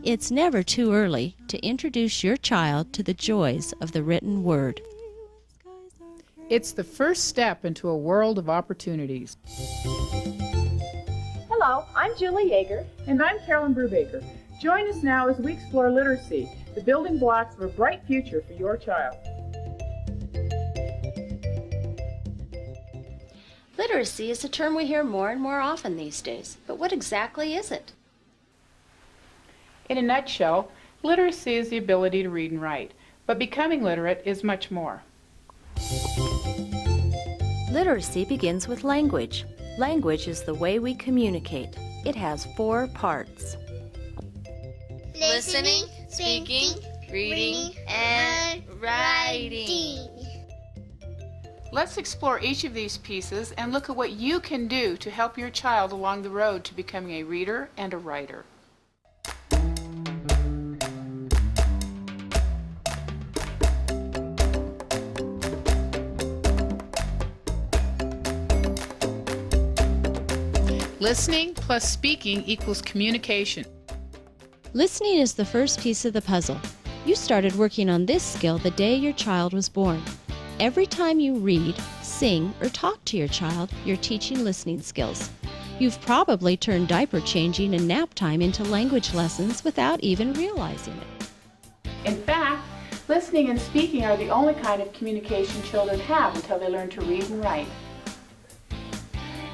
It's never too early to introduce your child to the joys of the written word. It's the first step into a world of opportunities. Hello, I'm Julie Yeager. And I'm Carolyn Brubaker. Join us now as we explore literacy, the building blocks of a bright future for your child. Literacy is a term we hear more and more often these days, but what exactly is it? In a nutshell, literacy is the ability to read and write, but becoming literate is much more. Literacy begins with language. Language is the way we communicate. It has 4 parts. Listening, speaking, reading, and writing. Let's explore each of these pieces and look at what you can do to help your child along the road to becoming a reader and a writer. Listening plus speaking equals communication. Listening is the first piece of the puzzle. You started working on this skill the day your child was born. Every time you read, sing, or talk to your child, you're teaching listening skills. You've probably turned diaper changing and nap time into language lessons without even realizing it. In fact, listening and speaking are the only kind of communication children have until they learn to read and write.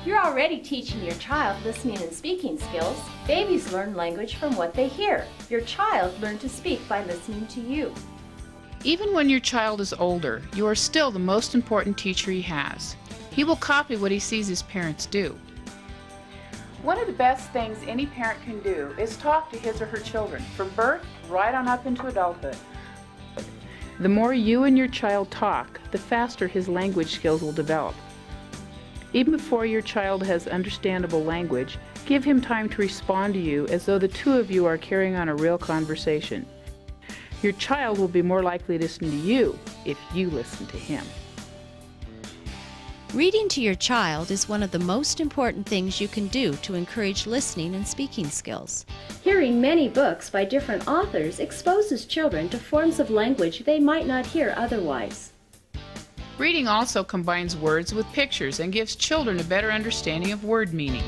You're already teaching your child listening and speaking skills. Babies learn language from what they hear. Your child learned to speak by listening to you. Even when your child is older, you are still the most important teacher he has. He will copy what he sees his parents do. One of the best things any parent can do is talk to his or her children, from birth right on up into adulthood. The more you and your child talk, the faster his language skills will develop. Even before your child has understandable language, give him time to respond to you as though the two of you are carrying on a real conversation. Your child will be more likely to listen to you if you listen to him. Reading to your child is one of the most important things you can do to encourage listening and speaking skills. Hearing many books by different authors exposes children to forms of language they might not hear otherwise. Reading also combines words with pictures and gives children a better understanding of word meaning.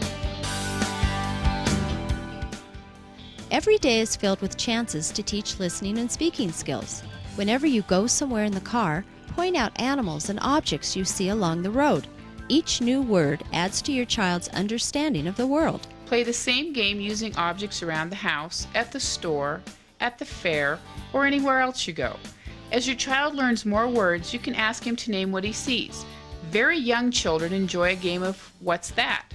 Every day is filled with chances to teach listening and speaking skills. Whenever you go somewhere in the car, point out animals and objects you see along the road. Each new word adds to your child's understanding of the world. Play the same game using objects around the house, at the store, at the fair, or anywhere else you go. As your child learns more words, you can ask him to name what he sees. Very young children enjoy a game of What's That?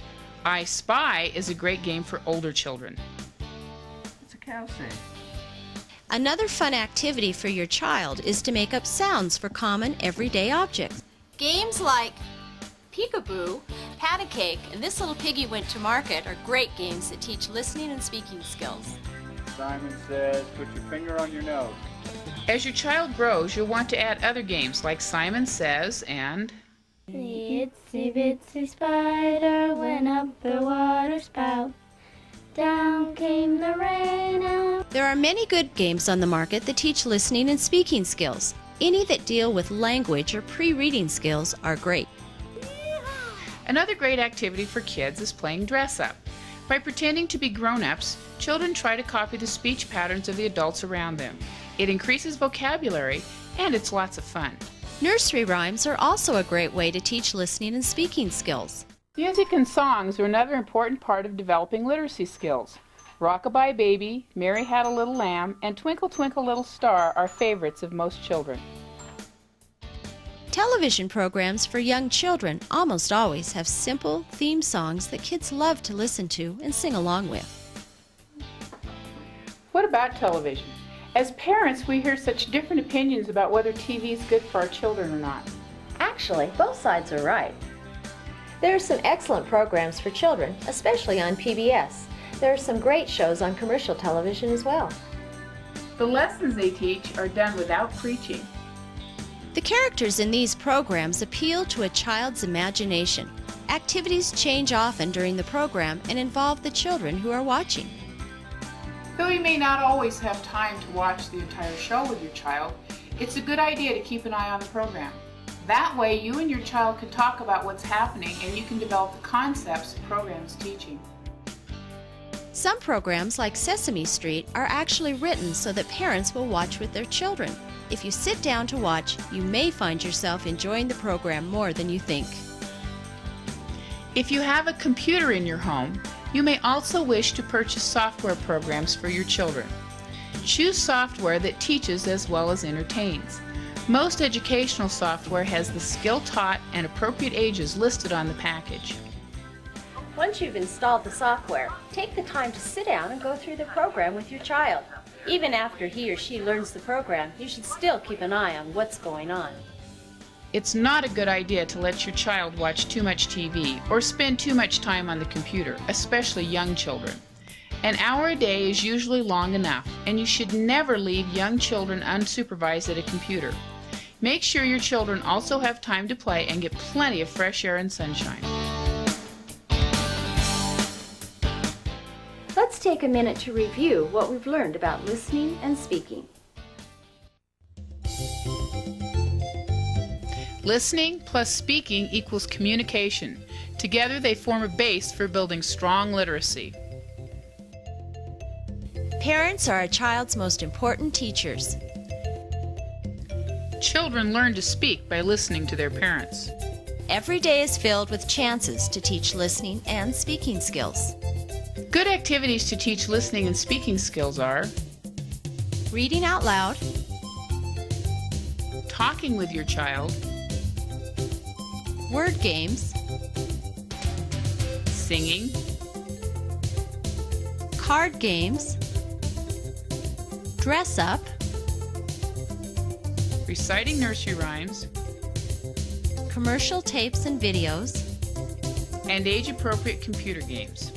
I Spy is a great game for older children. What's a cow say? Another fun activity for your child is to make up sounds for common everyday objects. Games like Peekaboo, Pat a Cake, and This Little Piggy Went to Market are great games that teach listening and speaking skills. Simon Says, put your finger on your nose. As your child grows, you'll want to add other games like Simon Says and The itsy bitsy spider went up the water spout. Down came the rain and... There are many good games on the market that teach listening and speaking skills. Any that deal with language or pre-reading skills are great. Another great activity for kids is playing dress up. By pretending to be grown-ups, children try to copy the speech patterns of the adults around them. It increases vocabulary, and it's lots of fun. Nursery rhymes are also a great way to teach listening and speaking skills. Music and songs are another important part of developing literacy skills. Rock-a-Bye Baby, Mary Had a Little Lamb, and Twinkle Twinkle Little Star are favorites of most children. Television programs for young children almost always have simple theme songs that kids love to listen to and sing along with. What about television? As parents, we hear such different opinions about whether TV is good for our children or not. Actually, both sides are right. There are some excellent programs for children, especially on PBS. There are some great shows on commercial television as well. The lessons they teach are done without preaching. The characters in these programs appeal to a child's imagination. Activities change often during the program and involve the children who are watching. Though you may not always have time to watch the entire show with your child, it's a good idea to keep an eye on the program. That way you and your child can talk about what's happening and you can develop the concepts the program is teaching. Some programs, like Sesame Street, are actually written so that parents will watch with their children. If you sit down to watch, you may find yourself enjoying the program more than you think. If you have a computer in your home, you may also wish to purchase software programs for your children. Choose software that teaches as well as entertains. Most educational software has the skill taught and appropriate ages listed on the package. Once you've installed the software, take the time to sit down and go through the program with your child. Even after he or she learns the program, you should still keep an eye on what's going on. It's not a good idea to let your child watch too much TV or spend too much time on the computer, especially young children. An hour a day is usually long enough, and you should never leave young children unsupervised at a computer. Make sure your children also have time to play and get plenty of fresh air and sunshine. Let's take a minute to review what we've learned about listening and speaking. Listening plus speaking equals communication. Together they form a base for building strong literacy. Parents are a child's most important teachers. Children learn to speak by listening to their parents. Every day is filled with chances to teach listening and speaking skills. Good activities to teach listening and speaking skills are Reading out loud, talking with your child, word games, singing, card games, dress up, reciting nursery rhymes, commercial tapes and videos, and age-appropriate computer games.